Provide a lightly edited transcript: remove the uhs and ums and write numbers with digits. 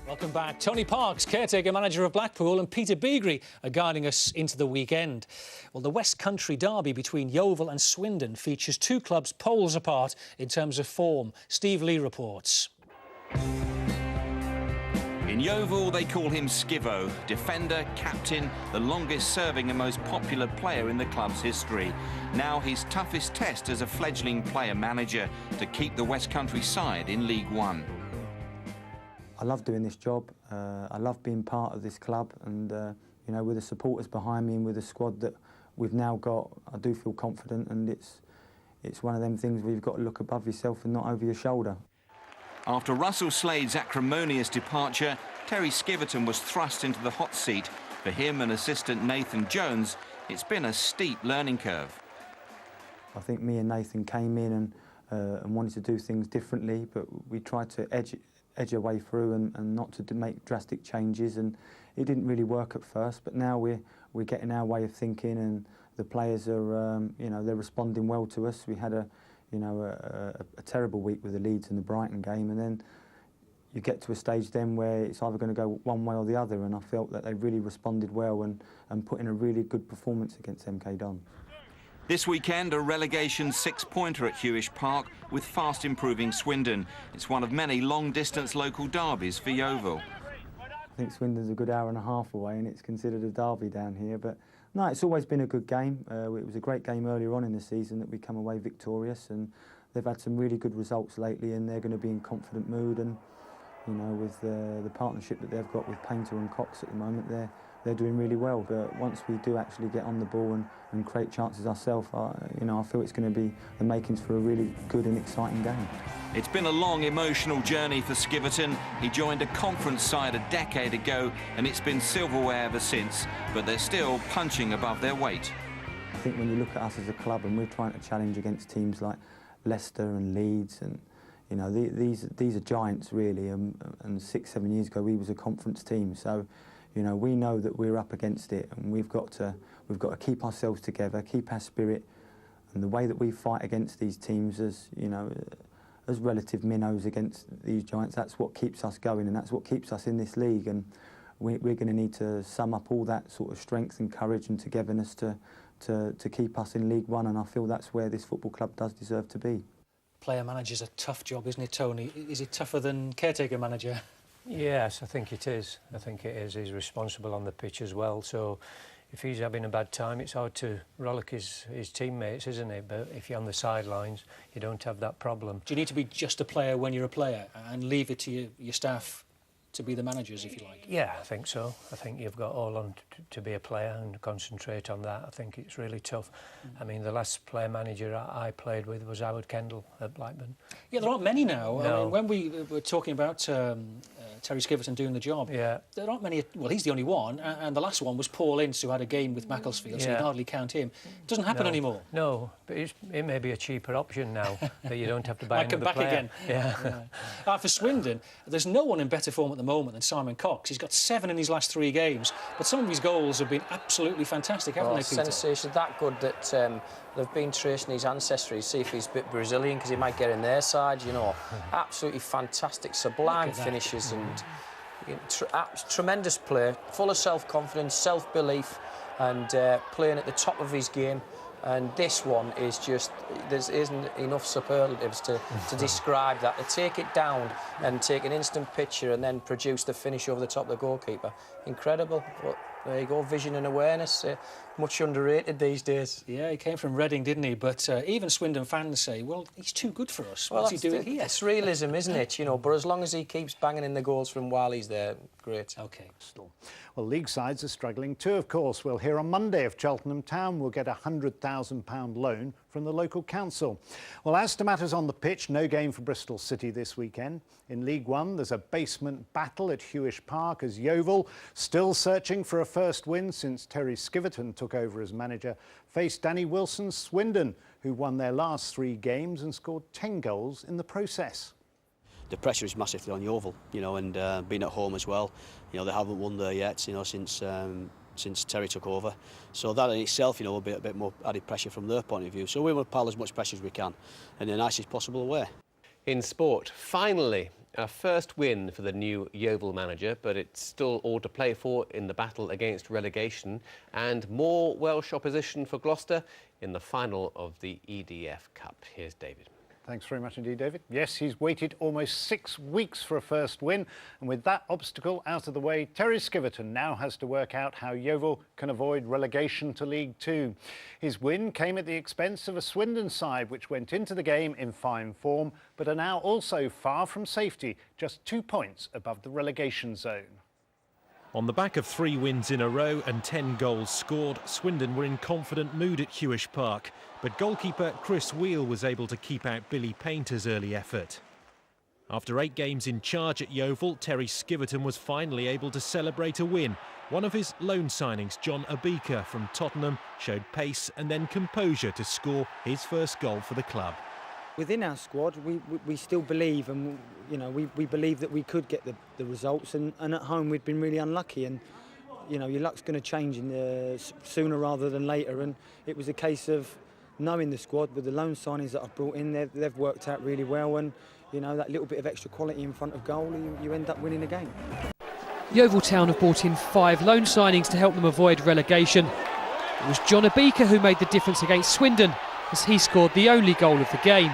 Welcome back. Tony Parks, caretaker manager of Blackpool, and Peter Beagrie are guiding us into the weekend. Well, the West Country derby between Yeovil and Swindon features two clubs poles apart in terms of form. Steve Lee reports. In Yeovil, they call him Skivo, defender, captain, the longest-serving and most popular player in the club's history. Now his toughest test as a fledgling player-manager to keep the West Country side in League One. I love doing this job. I love being part of this club, and you know, with the supporters behind me and with the squad that we've now got, I do feel confident, and it's one of them things where you've got to look above yourself and not over your shoulder. After Russell Slade's acrimonious departure, Terry Skiverton was thrust into the hot seat. For him and assistant Nathan Jones, it's been a steep learning curve. I think me and Nathan came in and wanted to do things differently, but we tried to edge our way through and not to make drastic changes, and it didn't really work at first. But now we're getting our way of thinking, and the players are, you know, they're responding well to us. We had a terrible week with the Leeds and the Brighton game, and then you get to a stage then where it's either going to go one way or the other, and I felt that they really responded well and put in a really good performance against MK Dons. This weekend, a relegation six-pointer at Huish Park with fast-improving Swindon. It's one of many long-distance local derbies for Yeovil. I think Swindon's a good hour and a half away, and it's considered a derby down here. But no, it's always been a good game. It was a great game earlier on in the season that we come away victorious, and they've had some really good results lately, and they're going to be in confident mood. And you know, with the partnership that they've got with Painter and Cox at the moment, they're doing really well. But once we do actually get on the ball and create chances ourselves, you know, I feel it's going to be the makings for a really good and exciting game. It's been a long, emotional journey for Skiverton. He joined a conference side a decade ago, and it's been silverware ever since, but they're still punching above their weight. I think when you look at us as a club and we're trying to challenge against teams like Leicester and Leeds, and you know, these are giants really, and 6-7 years ago we was a conference team, so you know, we know that we're up against it, and we've got to keep ourselves together, keep our spirit, and the way that we fight against these teams as, you know, as relative minnows against these giants, that's what keeps us going, and that's what keeps us in this league. And we're going to need to sum up all that sort of strength and courage and togetherness to keep us in League One, and I feel that's where this football club does deserve to be. Player manager's a tough job, isn't it, Tony? Is it tougher than caretaker manager? Yes, I think it is. I think it is. He's responsible on the pitch as well, so if he's having a bad time, it's hard to rollick his teammates, isn't it? But if you're on the sidelines, you don't have that problem. Do you need to be just a player when you're a player and leave it to your staff to be the managers, if you like? Yeah, I think so. I think you've got all on to be a player and concentrate on that. I think it's really tough. I mean, the last player manager I played with was Howard Kendall at Blackburn. Yeah, there aren't many now. No. I mean, when we were talking about Terry Skiverton doing the job, yeah, there aren't many. Well, he's the only one, and the last one was Paul Ince, who had a game with Macclesfield, so you hardly count him. It doesn't happen anymore. No, but it may be a cheaper option now that you don't have to buy another back player. Again. Yeah. For Swindon, there's no one in better form at the moment than Simon Cox. He's got 7 in his last 3 games, but some of his goals have been absolutely fantastic, haven't they, Peter? Sensation, that good that they've been tracing his ancestry, see if he's a bit Brazilian, because he might get in their side, you know. Absolutely fantastic, sublime finishes, and tremendous play, full of self-confidence, self-belief, and playing at the top of his game. And this one is just, there isn't enough superlatives to describe that. To take it down and take an instant picture and then produce the finish over the top of the goalkeeper. Incredible. But there you go, vision and awareness. Much underrated these days. Yeah, he came from Reading, didn't he? But even Swindon fans say, well, he's too good for us. Well, what's he doing here? It's realism, isn't it? You know, but as long as he keeps banging in the goals from while he's there, great. OK. Well, league sides are struggling too, of course. We'll hear on Monday if Cheltenham Town will get a £100,000 loan from the local council. Well, as to matters on the pitch, no game for Bristol City this weekend. In League One, there's a basement battle at Huish Park as Yeovil, still searching for a first win since Terry Skiverton took over as manager, faced Danny Wilson's Swindon, who won their last 3 games and scored 10 goals in the process. The pressure is massively on Yeovil, you know, and being at home as well. You know, they haven't won there yet, you know, since Terry took over. So that in itself, you know, will be a bit more added pressure from their point of view. So we will pile as much pressure as we can in the nicest possible way. In sport, finally, A first win for the new Yeovil manager, but it's still all to play for in the battle against relegation, and more Welsh opposition for Gloucester in the final of the EDF Cup. Here's David. Thanks very much indeed, David. Yes, he's waited almost 6 weeks for a first win, and with that obstacle out of the way, Terry Skiverton now has to work out how Yeovil can avoid relegation to League Two. His win came at the expense of a Swindon side which went into the game in fine form, but are now also far from safety, just 2 points above the relegation zone. On the back of 3 wins in a row and 10 goals scored, Swindon were in confident mood at Huish Park, but goalkeeper Chris Wheel was able to keep out Billy Painter's early effort. After 8 games in charge at Yeovil, Terry Skiverton was finally able to celebrate a win. One of his loan signings, John Abika from Tottenham, showed pace and then composure to score his first goal for the club. Within our squad, we still believe, and we believe that we could get the results. And at home, we'd been really unlucky. And your luck's going to change sooner rather than later. And it was a case of knowing the squad with the loan signings that I've brought in. They've worked out really well. And that little bit of extra quality in front of goal, you end up winning the game. Yeovil Town have brought in 5 loan signings to help them avoid relegation. It was John Abika who made the difference against Swindon, as he scored the only goal of the game.